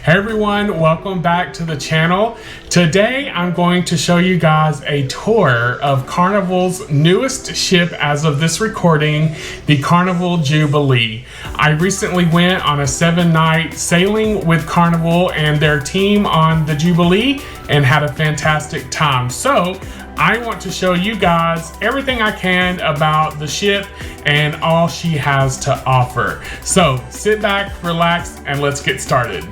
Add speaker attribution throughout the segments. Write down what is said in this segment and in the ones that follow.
Speaker 1: Hey everyone, welcome back to the channel. Today I'm going to show you guys a tour of Carnival's newest ship as of this recording, the Carnival Jubilee. I recently went on a 7-night sailing with Carnival and their team on the Jubilee and had a fantastic time. So I want to show you guys everything I can about the ship and all she has to offer. So sit back, relax, and let's get started.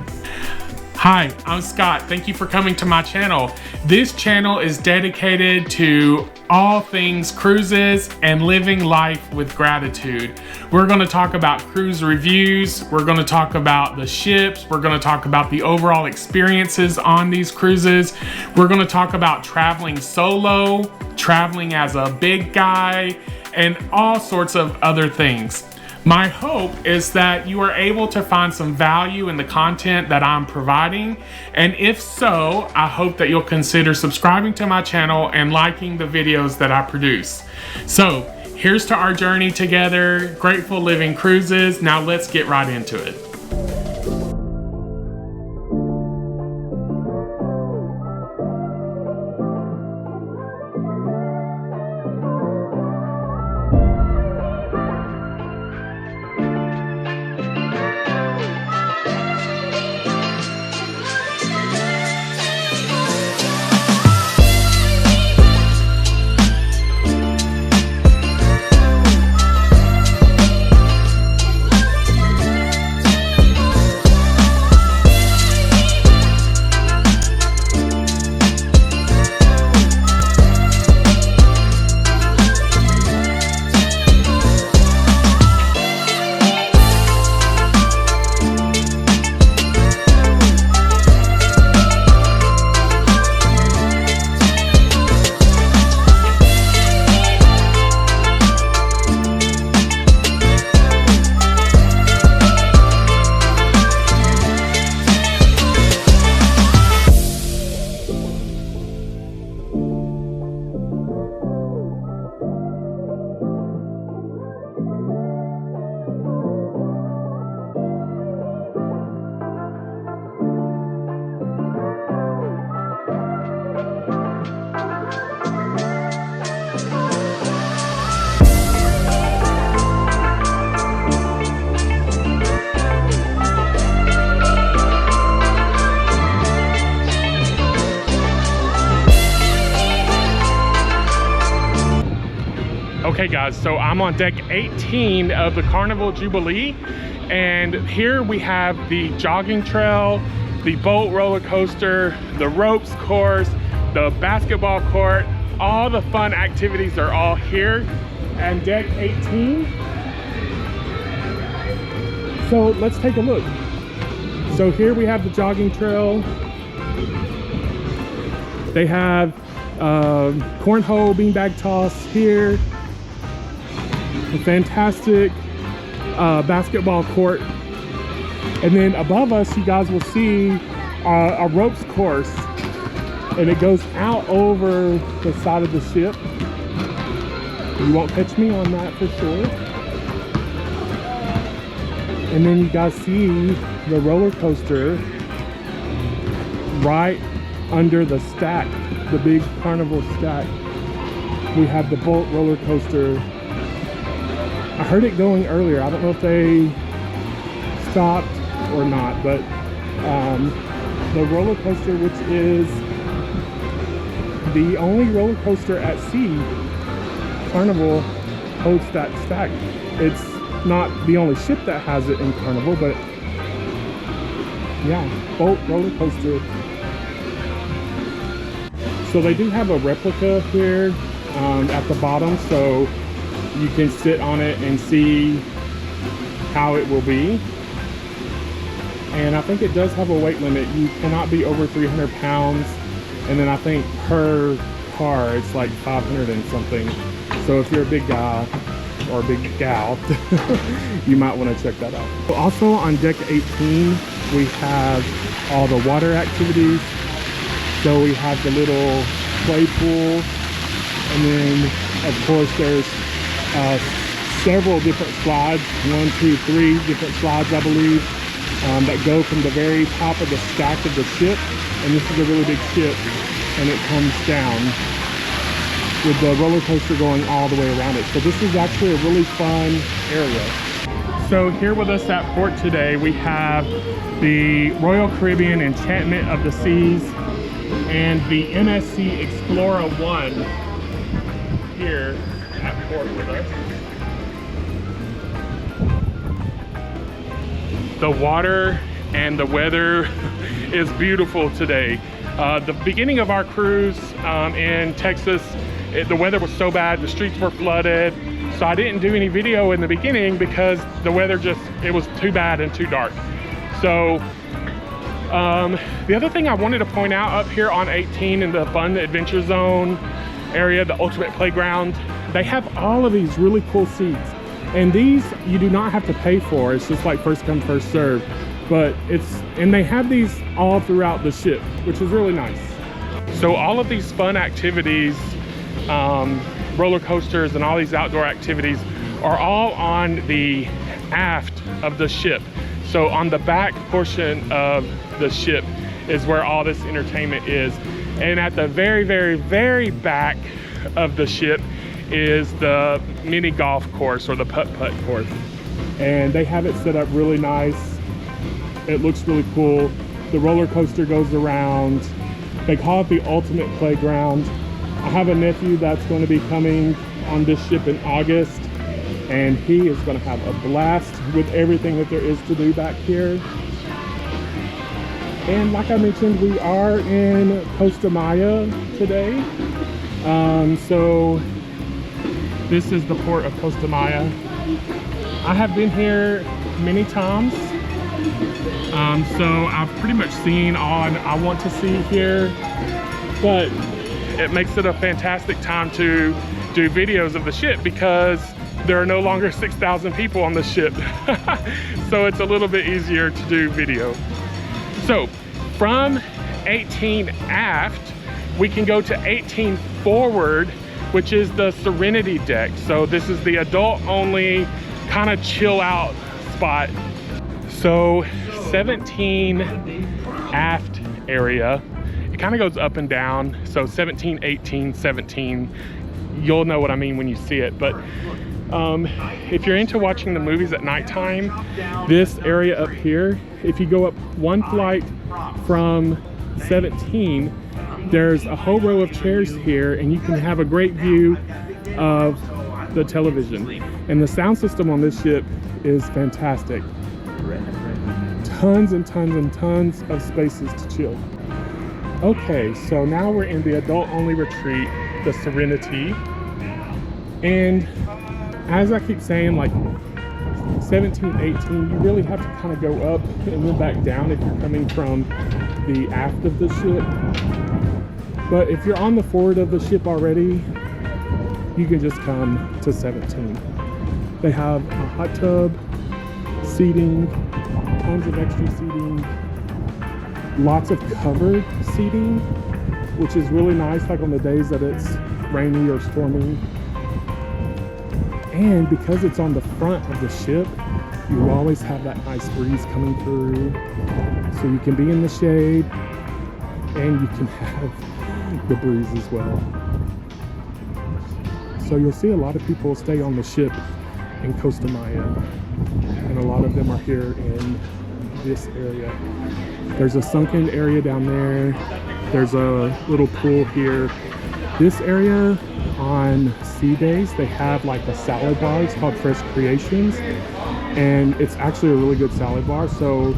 Speaker 1: Hi, I'm Scott. Thank you for coming to my channel. This channel is dedicated to all things cruises and living life with gratitude. We're going to talk about cruise reviews. We're going to talk about the ships. We're going to talk about the overall experiences on these cruises. We're going to talk about traveling solo, traveling as a big guy, and all sorts of other things. My hope is that you are able to find some value in the content that I'm providing, and if so, I hope that you'll consider subscribing to my channel and liking the videos that I produce. So here's to our journey together, Grateful Living Cruises. Now let's get right into it. Okay guys, so I'm on deck 18 of the Carnival Jubilee, and here we have the jogging trail, the boat roller coaster, the ropes course, the basketball court. All the fun activities are all here on deck 18. So let's take a look. So here we have the jogging trail. They have cornhole, beanbag toss here. A fantastic basketball court, and then above us you guys will see a ropes course, and it goes out over the side of the ship. You won't catch me on that for sure. And then you guys see the roller coaster right under the stack, the big Carnival stack. We have the boat roller coaster. I heard it going earlier. I don't know if they stopped or not, but the roller coaster, which is the only roller coaster at sea, Carnival holds that stack. It's not the only ship that has it in Carnival, but yeah, boat roller coaster. So they do have a replica here at the bottom, so you can sit on it and see how it will be. And I think it does have a weight limit. You cannot be over 300 pounds. And then I think per car, it's like 500 and something. So if you're a big guy or a big gal, you might want to check that out. Also on deck 18, we have all the water activities. So we have the little play pool. And then of course there's several different slides, 1, 2, 3 different slides I believe, that go from the very top of the stack of the ship, and this is a really big ship, and it comes down with the roller coaster going all the way around it. So this is actually a really fun area. So here with us at port today, we have the Royal Caribbean Enchantment of the Seas and the MSC Explorer 1 here at port with us. The water and the weather is beautiful today. The beginning of our cruise in Texas, the weather was so bad, the streets were flooded. So I didn't do any video in the beginning because the weather it was too bad and too dark. So the other thing I wanted to point out up here on 18 in the Fun Adventure Zone area, the Ultimate Playground, they have all of these really cool seats. And these you do not have to pay for. It's just like first come, first serve. But and they have these all throughout the ship, which is really nice. So all of these fun activities, roller coasters and all these outdoor activities are all on the aft of the ship. So on the back portion of the ship is where all this entertainment is. And at the very, very, very back of the ship is the mini golf course or the putt-putt course. And they have it set up really nice. It looks really cool. The roller coaster goes around. They call it the Ultimate Playground. I have a nephew that's going to be coming on this ship in August, and he is going to have a blast with everything that there is to do back here. And like I mentioned, we are in Costa Maya today. So this is the port of Costa Maya. I have been here many times. So I've pretty much seen all I want to see here, but it makes it a fantastic time to do videos of the ship because there are no longer 6,000 people on the ship. So it's a little bit easier to do video. So from 18 aft, we can go to 18 forward, which is the Serenity deck. So this is the adult only kind of chill out spot. So 17 aft area, it kind of goes up and down. So 17, 18, 17, you'll know what I mean when you see it. But if you're into watching the movies at nighttime, this area up here, if you go up one flight from 17, there's a whole row of chairs here, and you can have a great view of the television. And the sound system on this ship is fantastic. Tons and tons and tons of spaces to chill. Okay, so now we're in the adult only retreat, the Serenity. And as I keep saying, like 17, 18, you really have to kind of go up and then back down if you're coming from the aft of the ship. But if you're on the forward of the ship already, you can just come to 17. They have a hot tub, seating, tons of extra seating, lots of covered seating, which is really nice, like on the days that it's rainy or stormy. And because it's on the front of the ship, you always have that nice breeze coming through. So you can be in the shade and you can have the breeze as well. So you'll see a lot of people stay on the ship in Costa Maya, and a lot of them are here in this area. There's a sunken area down there. There's a little pool here. This area on sea days, they have like a salad bar. It's called Fresh Creations, and it's actually a really good salad bar. So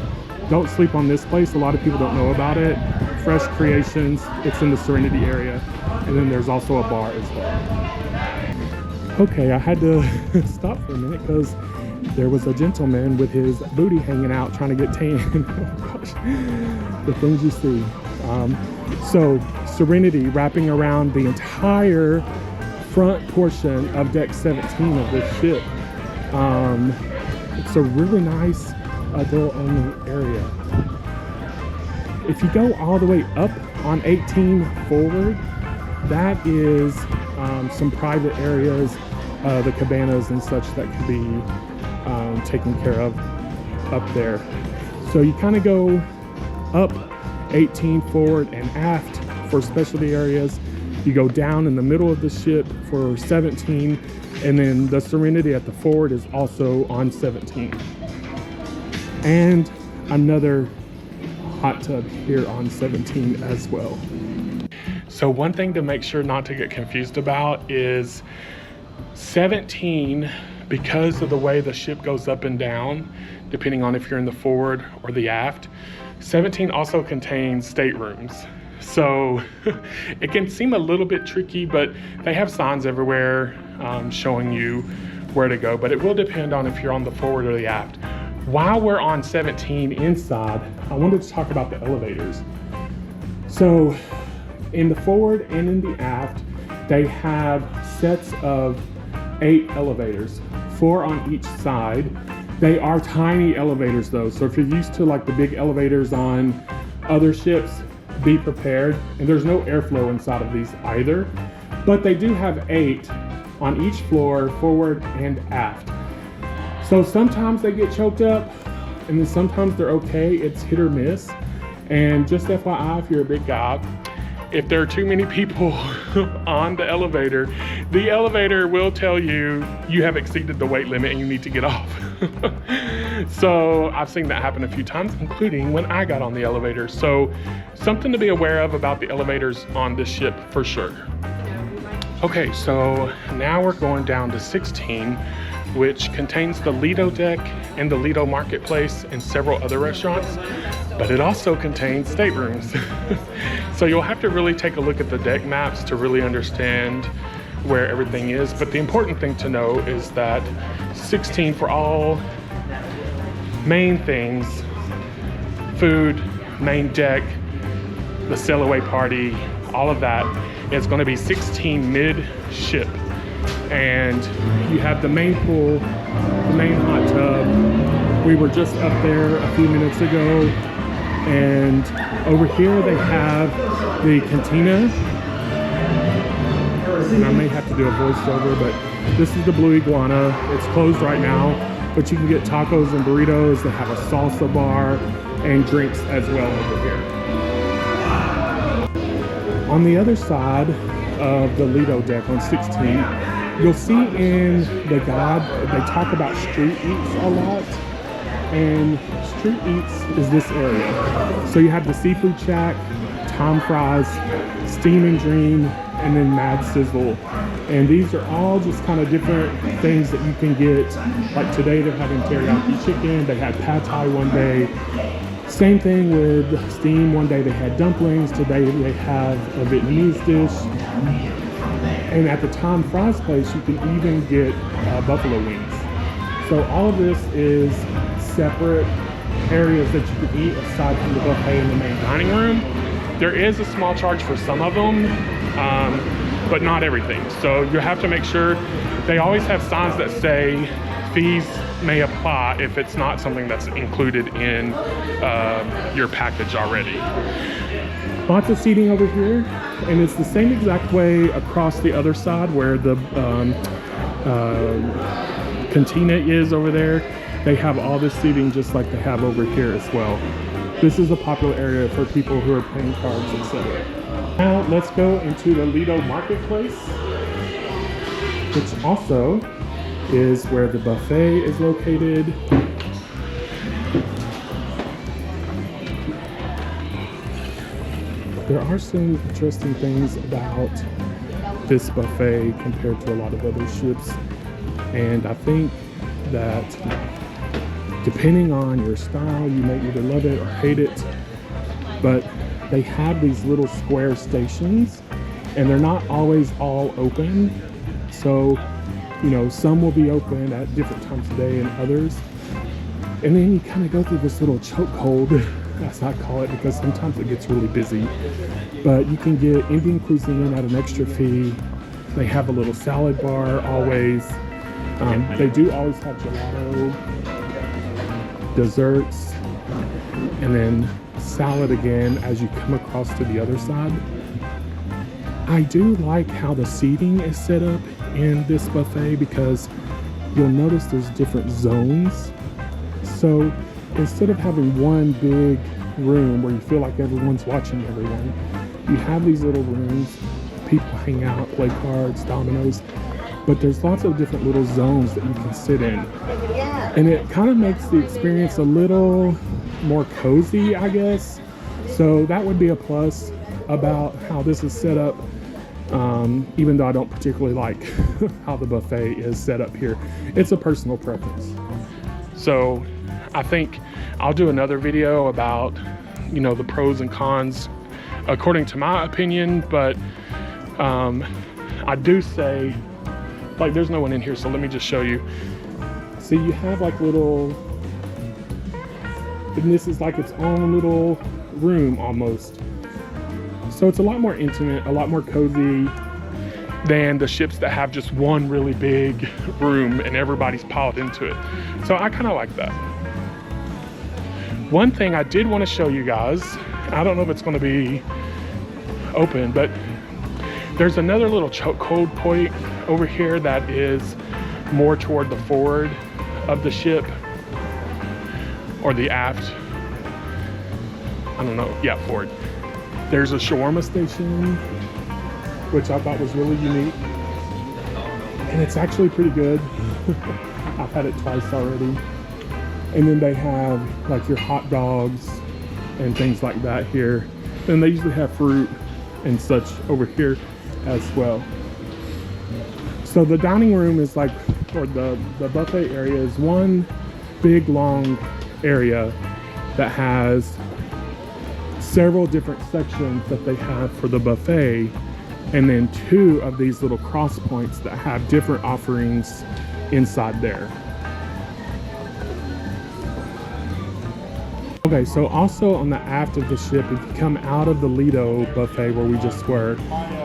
Speaker 1: don't sleep on this place. A lot of people don't know about it. Fresh Creations, it's in the Serenity area, and then there's also a bar as well. Okay, I had to stop for a minute because there was a gentleman with his booty hanging out trying to get tan. Oh gosh, the things you see. So Serenity wrapping around the entire front portion of deck 17 of this ship. It's a really nice adult only area. If you go all the way up on 18 forward, that is some private areas, the cabanas and such that could be taken care of up there. So you kind of go up 18 forward and aft for specialty areas. You go down in the middle of the ship for 17, and then the Serenity at the forward is also on 17. And another hot tub here on 17 as well. So one thing to make sure not to get confused about is 17, because of the way the ship goes up and down, depending on if you're in the forward or the aft, 17 also contains staterooms. So it can seem a little bit tricky, but they have signs everywhere showing you where to go, but it will depend on if you're on the forward or the aft. While we're on 17 inside, I wanted to talk about the elevators. So in the forward and in the aft, they have sets of 8 elevators, 4 on each side. They are tiny elevators though, so if you're used to like the big elevators on other ships, be prepared. And there's no airflow inside of these either, but they do have 8 on each floor, forward and aft. So sometimes they get choked up, and then sometimes they're okay. It's hit or miss. And just FYI, if you're a big guy, if there are too many people on the elevator will tell you you have exceeded the weight limit and you need to get off. So I've seen that happen a few times, including when I got on the elevator. So something to be aware of about the elevators on this ship for sure. Okay, so now we're going down to 16, which contains the Lido deck and the Lido marketplace and several other restaurants, but it also contains staterooms. So you'll have to really take a look at the deck maps to really understand where everything is. But the important thing to know is that 16 for all main things, food, main deck, the sail away party, all of that is going to be 16 mid-ship. And you have the main pool, the main hot tub. We were just up there a few minutes ago, and over here they have the cantina. And I may have to do a voiceover, but this is the Blue Iguana. It's closed right now, but you can get tacos and burritos. They have a salsa bar and drinks as well over here. On the other side of the Lido deck on 16, you'll see in the guide, they talk about street eats a lot. And street eats is this area. So you have the Seafood Shack, Tom Fries, Steam and Dream, and then Mad Sizzle. And these are all just kind of different things that you can get. Like today they're having teriyaki chicken, they had pad thai one day. Same thing with Steam, one day they had dumplings, today they have a Vietnamese dish. And at the Tom Fries place, you can even get buffalo wings. So all of this is separate areas that you can eat aside from the buffet in the main dining room. There is a small charge for some of them, but not everything. So you have to make sure, they always have signs that say fees may apply if it's not something that's included in your package already. Lots of seating over here, and it's the same exact way across the other side where the cantina is over there. They have all this seating just like they have over here as well. This is a popular area for people who are playing cards, etc. Now let's go into the Lido Marketplace, which also is where the buffet is located. There are some interesting things about this buffet compared to a lot of other ships, and I think that depending on your style, you may either love it or hate it, but they have these little square stations and they're not always all open. So, you know, some will be open at different times of day and others. And then you kind of go through this little chokehold, as I call it, because sometimes it gets really busy. But you can get Indian cuisine at an extra fee. They have a little salad bar always. They do always have gelato, desserts, and then salad again as you come across to the other side. I do like how the seating is set up in this buffet because you'll notice there's different zones. So
Speaker 2: instead of having one big room where you feel like everyone's watching everyone, you have these little rooms. People hang out, play cards, dominoes, but there's lots of different little zones that you can sit in. And it kind of makes the experience a little more cozy, I guess. So that would be a plus about how this is set up, even though I don't particularly like how the buffet is set up here. It's a personal preference. So I think I'll do another video about, you know, the pros and cons according to my opinion, but I do say, like, there's no one in here, so let me just show you. See, you have like little, and this is like its own little room almost. So it's a lot more intimate, a lot more cozy than the ships that have just one really big room and everybody's piled into it. So I kind of like that. One thing I did want to show you guys, I don't know if it's going to be open, but there's another little chokehold point over here that is more toward the forward of the ship, or the aft. I don't know, yeah, forward. There's a shawarma station, which I thought was really unique. And it's actually pretty good. I've had it twice already. And then they have like your hot dogs and things like that here. And they usually have fruit and such over here as well. So the dining room is like, or the buffet area is one big long area that has several different sections that they have for the buffet, and then two of these little cross points that have different offerings inside there. Okay, so also on the aft of the ship, if you come out of the Lido buffet where we just were,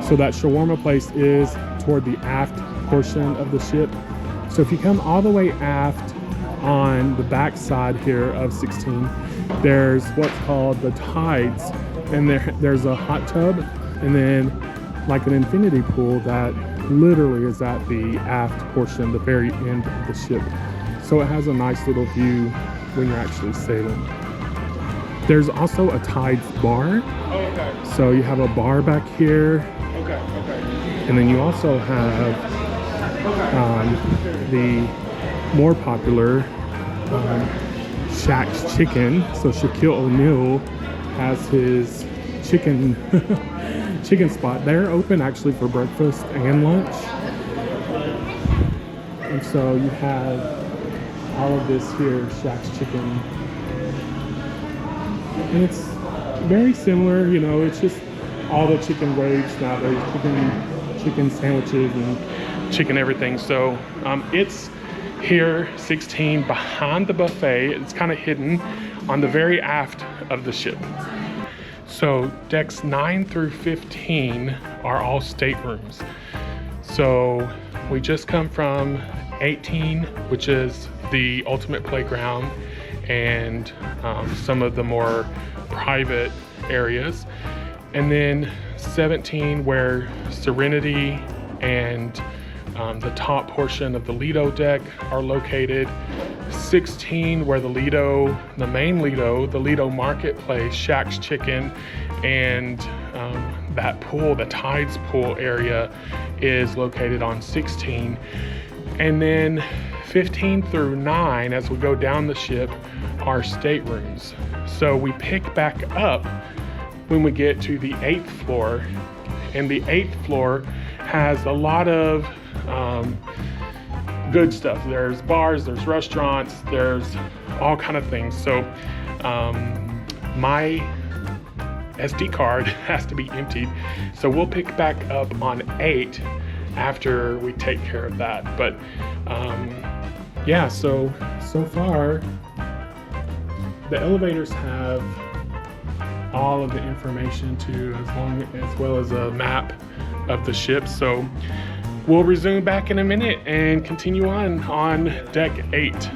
Speaker 2: so that shawarma place is toward the aft portion of the ship. So if you come all the way aft on the back side here of 16, there's what's called the Tides, and there's a hot tub, and then like an infinity pool that literally is at the aft portion, the very end of the ship. So it has a nice little view when you're actually sailing. There's also a Tides bar.
Speaker 1: Oh, okay.
Speaker 2: So you have a bar back here.
Speaker 1: Okay.
Speaker 2: And then you also have the more popular Shaq's Chicken. So Shaquille O'Neal has his chicken spot. They're open actually for breakfast and lunch. And so you have all of this here, Shaq's Chicken. And it's very similar, you know, it's just all the chicken waves nowadays, chicken sandwiches and chicken everything. So it's here, 16, behind the buffet. It's kind of hidden on the very aft of the ship. So decks 9 through 15 are all staterooms. So we just come from 18, which is the ultimate playground, and some of the more private areas. And then 17, where Serenity and the top portion of the Lido deck are located. 16, where the Lido, the main Lido, the Lido Marketplace, Shaq's Chicken, and that pool, the Tides pool area, is located on 16. And then 15 through 9, as we go down the ship, are staterooms. So we pick back up when we get to the 8th floor, and the 8th floor has a lot of good stuff. There's bars, there's restaurants, there's all kind of things. So my SD card has to be emptied, so we'll pick back up on 8 after we take care of that. But yeah, so far the elevators have all of the information too, as well as a map of the ship. So we'll resume back in a minute and continue on deck 8.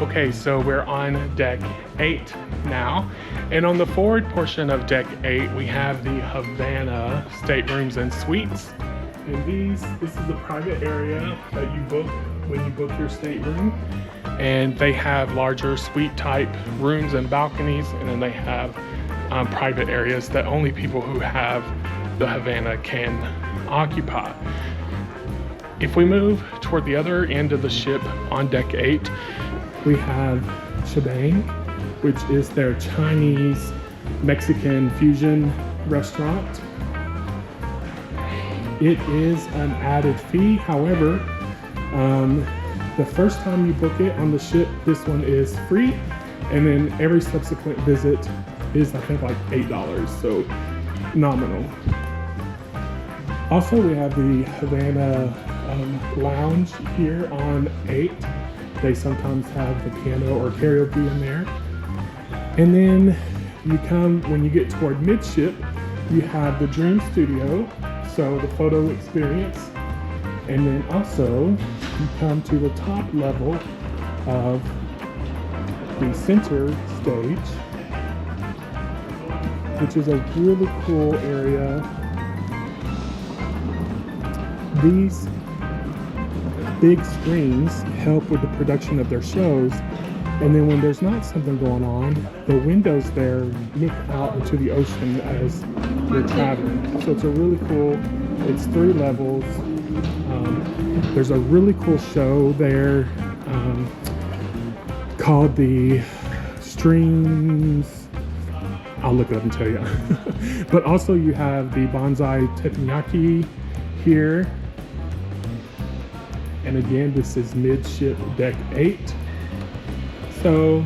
Speaker 2: Okay, so we're on deck 8 now, and on the forward portion of deck 8 we have the Havana staterooms and suites. And this is the private area that you book when you book your stateroom. and they have larger suite type rooms and balconies, and then they have private areas that only people who have the Havana can occupy. If we move toward the other end of the ship on deck 8, we have Shebang, which is their Chinese Mexican fusion restaurant. It is an added fee. However, the first time you book it on the ship, this one is free, and then every subsequent visit is, I think, like $8, so nominal. Also, we have the Havana lounge here on 8. They sometimes have the piano or karaoke in there. And then when you get toward midship, you have the Dream Studio, so the photo experience. And then also you come to the top level of the center stage, which is a really cool area. These big screens help with the production of their shows, and then when there's not something going on, the windows there look out into the ocean as you're traveling. So it's a really cool, it's 3 levels. There's a really cool show there called the Streams. I'll look it up and tell you. But also you have the Bonsai Teppanyaki here. And again, this is midship deck 8. So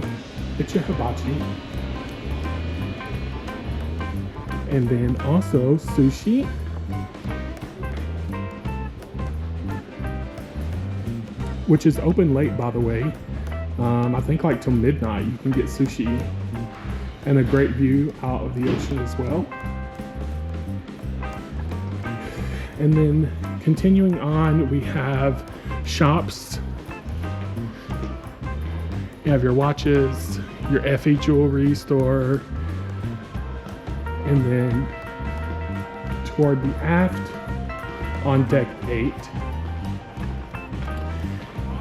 Speaker 2: it's your hibachi. And then also sushi. Which is open late, by the way. I think like till midnight you can get sushi. And a great view out of the ocean as well. And then continuing on, we have shops. You have your watches, your FE jewelry store, and then toward the aft on deck 8,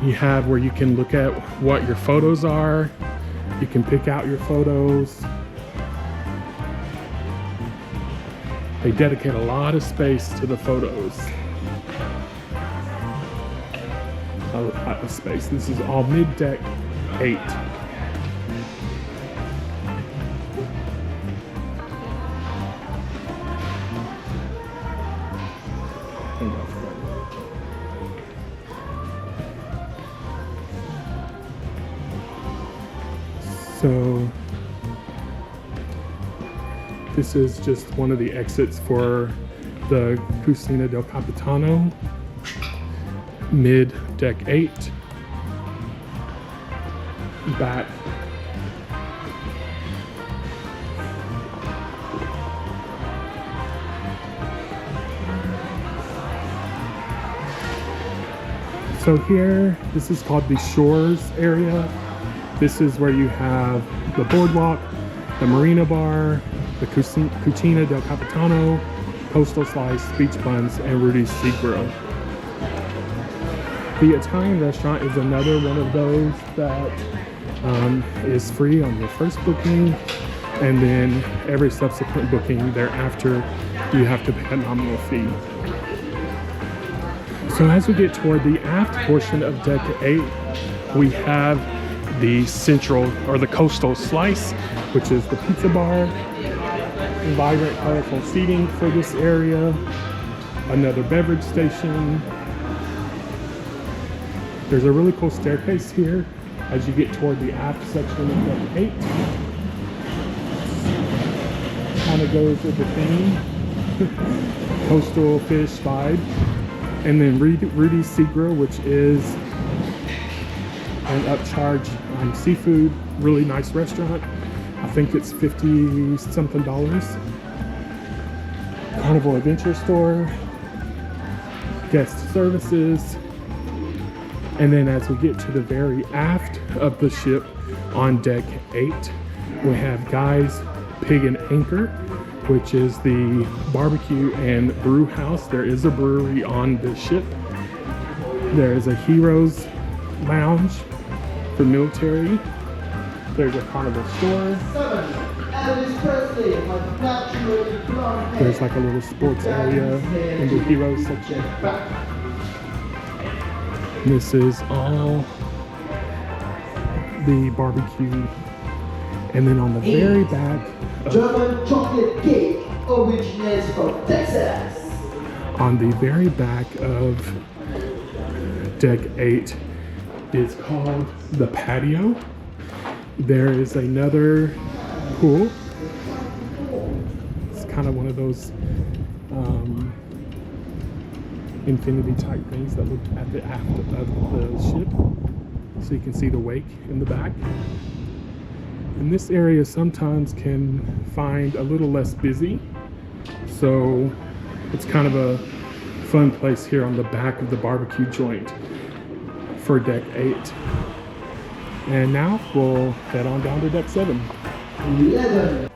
Speaker 2: you have where you can look at what your photos are. You can pick out your photos. They dedicate a lot of space to the photos. A lot of space. This is all mid-deck 8. So this is just one of the exits for the Cucina del Capitano, mid deck 8, back. So here, this is called the Shores area. This is where you have the boardwalk, the marina bar, the Cucina del Capitano, Coastal Slice, Beach Buns, and Rudy's Sea Grill. The Italian restaurant is another one of those that is free on your first booking, and then every subsequent booking thereafter, you have to pay a nominal fee. So as we get toward the aft portion of deck 8, we have the central or the Coastal Slice, which is the pizza bar, vibrant, colorful seating for this area, another beverage station. There's a really cool staircase here as you get toward the aft section of deck 8. Kind of goes with the theme, coastal fish vibe. And then Rudy's Sea Grill, which is an upcharge seafood, really nice restaurant. I think it's $50-something. Carnival Adventure Store, guest services. And then as we get to the very aft of the ship on deck 8, we have Guy's Pig and Anchor, which is the barbecue and brew house. There is a brewery on the ship. There is a Heroes Lounge for military. There's a Carnival store. There's like a little sports area in the Heroes section. This is all the barbecue. And then on the very back,
Speaker 3: German chocolate cake originates from Texas.
Speaker 2: on the very back of deck 8 is called the patio. There is another pool. It's kind of one of those infinity type things that look at the aft of the ship, so you can see the wake in the back. And this area sometimes can find a little less busy, so it's kind of a fun place here on the back of the barbecue joint for deck 8. And now we'll head on down to deck 7.
Speaker 3: 11.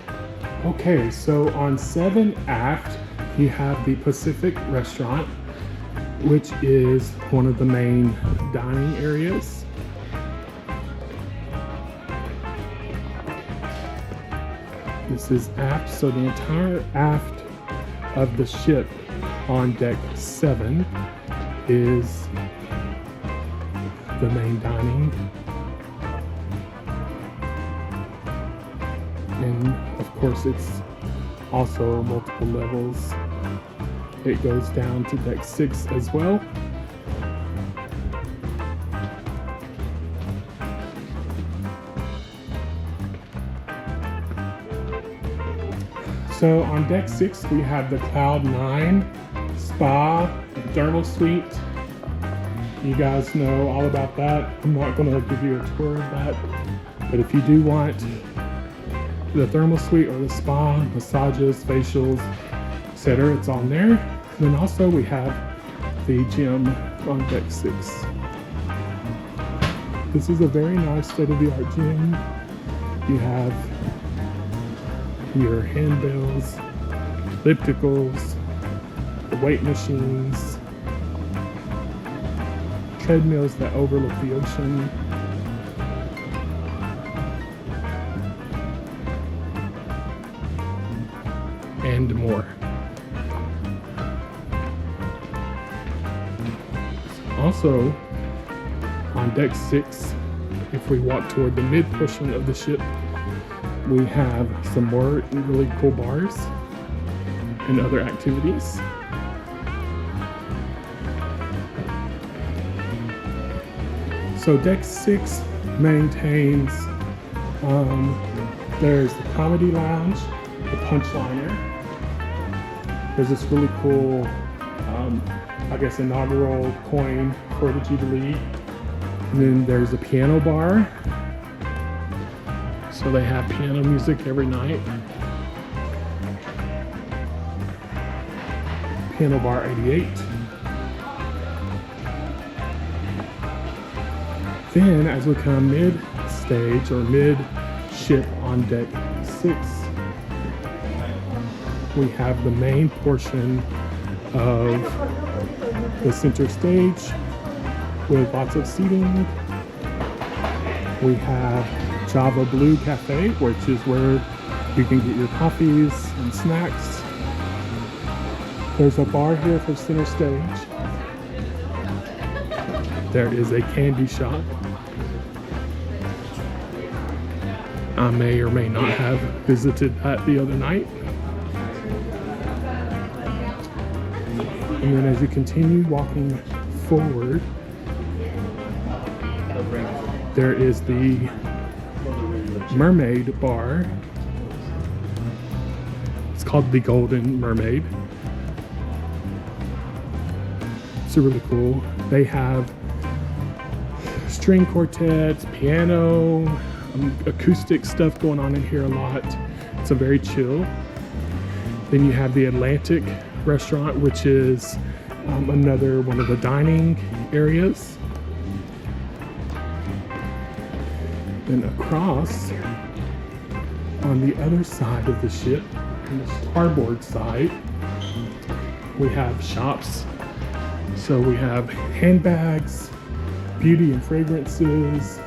Speaker 2: Okay, so on 7 aft, you have the Pacific Restaurant, which is one of the main dining areas. This is aft, so the entire aft of the ship on deck 7 is the main dining. And of course it's also multiple levels. It goes down to deck 6 as well. So on deck 6 we have the Cloud 9 Spa and Thermal Suite. You guys know all about that. I'm not going to give you a tour of that, but if you do want the thermal suite or the spa, massages, facials, etc., it's on there. And then also we have the gym on deck 6. This is a very nice state-of-the-art gym. You have your handbells, ellipticals, the weight machines, treadmills that overlook the ocean, and more. Also, on deck 6, if we walk toward the mid portion of the ship, we have some more really cool bars and other activities. So deck 6 maintains, there's the comedy lounge, the punchliner. There's this really cool, I guess, inaugural coin for the Jubilee. And then there's a piano bar. So they have piano music every night. Piano bar 88. Then as we come mid-stage or mid-ship on deck 6, we have the main portion of the center stage with lots of seating. We have Java Blue Cafe, which is where you can get your coffees and snacks. There's a bar here for center stage. There is a candy shop. I may or may not have visited that the other night. And then as you continue walking forward, there is the Mermaid Bar. It's called the Golden Mermaid. It's really cool. They have string quartets, piano, acoustic stuff going on in here a lot. It's a very chill. Then you have the Atlantic Restaurant, which is another one of the dining areas. Then across on the other side of the ship, on the starboard side, we have shops. So we have handbags, beauty and fragrances,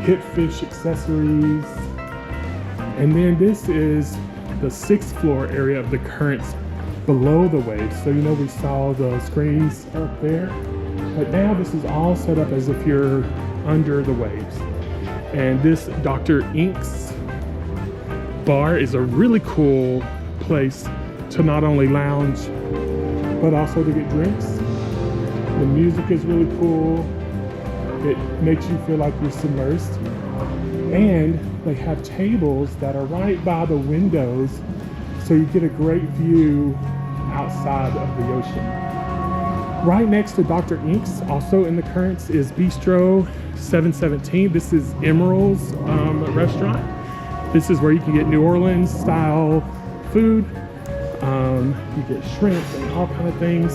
Speaker 2: hip fish accessories. And then this is the 6th floor area of the Currents below the waves. So you know we saw the screens up there, but now this is all set up as if you're under the waves. And this Dr. Ink's bar is a really cool place to not only lounge, but also to get drinks. The music is really cool. It makes you feel like you're submersed. And they have tables that are right by the windows, so you get a great view outside of the ocean. Right next to Dr. Ink's, also in the Currents, is Bistro 717. This is Emerald's restaurant. This is where you can get New Orleans style food. You get shrimp and all kind of things.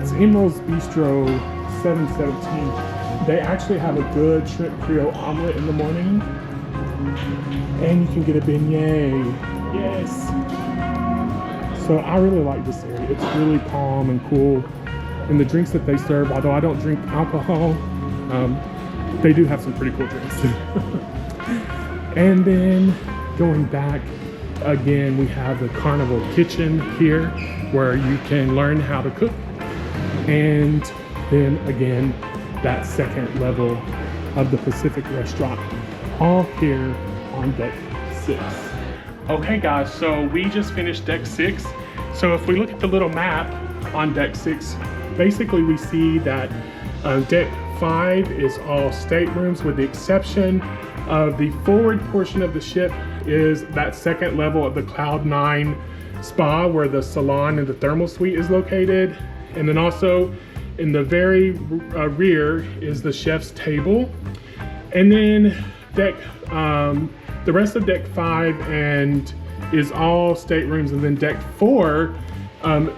Speaker 2: It's Emerald's Bistro 717. They actually have a good shrimp Creole omelet in the morning. And you can get a beignet. Yes. So I really like this area. It's really calm and cool. And the drinks that they serve, although I don't drink alcohol, they do have some pretty cool drinks. And then going back, again, we have the Carnival Kitchen here where you can learn how to cook. And then again, that 2nd level of the Pacific Restaurant, all here on deck 6. Okay guys, so we just finished deck 6. So if we look at the little map on deck 6, basically we see that deck 5 is all staterooms, with the exception of the forward portion of the ship is that 2nd level of the Cloud 9 spa where the salon and the thermal suite is located. And then also in the very rear is the chef's table. And then deck the rest of deck 5 and is all staterooms, and then deck 4,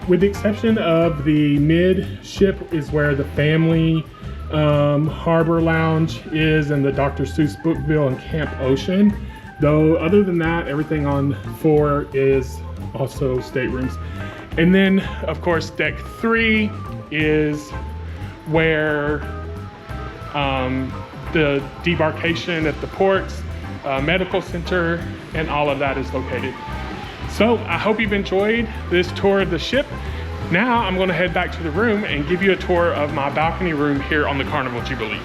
Speaker 2: with the exception of the midship, is where the family harbor lounge is, and the Dr. Seuss Bookville and Camp Ocean. Though other than that, everything on 4 is also staterooms. And then of course deck 3 is where the debarkation at the ports, medical center, and all of that is located. So I hope you've enjoyed this tour of the ship. Now I'm going to head back to the room and give you a tour of my balcony room here on the Carnival Jubilee.